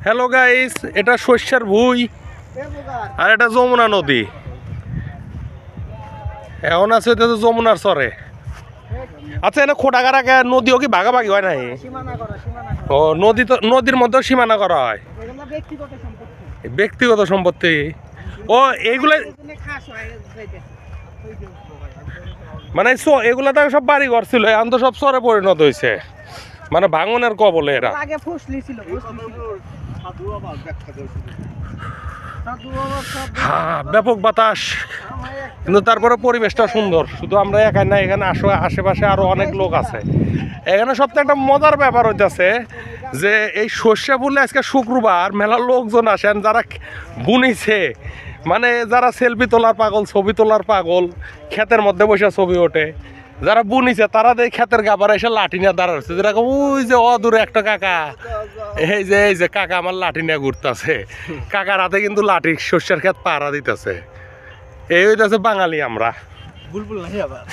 Hello guys, এটা শস্যের ভুই আর এটা যমুনা নদী। এখন আছে এটা তো যমুনার চরে। আচ্ছা, এনে খোটাকারাকে নদীও কি ভাগাভাগি হয় নাই? ও নদী তো, নদীর মধ্যে সীমানা করা হয়, ব্যক্তিগত সম্পত্তি। ও এইগুলা মানে এগুলা তো সব বাড়ি ঘর ছিল, এখন তো সব চরে পরিণত হয়েছে, মানে ভাঙনের কবলে এরা। হ্যাঁ, ব্যাপক বাতাস, কিন্তু তারপরে পরিবেশটা সুন্দর। শুধু আমরা একাই না, এখানে আশেপাশে আরো অনেক লোক আছে। এখানে সবথেকে একটা মজার ব্যাপার হইতেছে যে এই সর্ষে ফুলে আজকে শুক্রবার মেলা লোকজন আসেন, যারা বুনিছে, মানে যারা সেলফি তোলার পাগল, ছবি তোলার পাগল, ক্ষেতের মধ্যে বসে ছবি ওঠে, যারা বুনিছে তারা দেখে ক্ষেতের গাবার এসে লাঠি নিয়ে দাঁড়াচ্ছে। যেরকম ওই যে অদূরে একটা কাকা, এই যে কাকা আমার লাঠি নিয়ে ঘুরতেছে, কাকার হাতে কিন্তু লাঠি, শস্যের ক্ষেত পাহারা দিতেছে। এই হইতেছে বাঙালি আমরা। বুলবুল নাই আবার।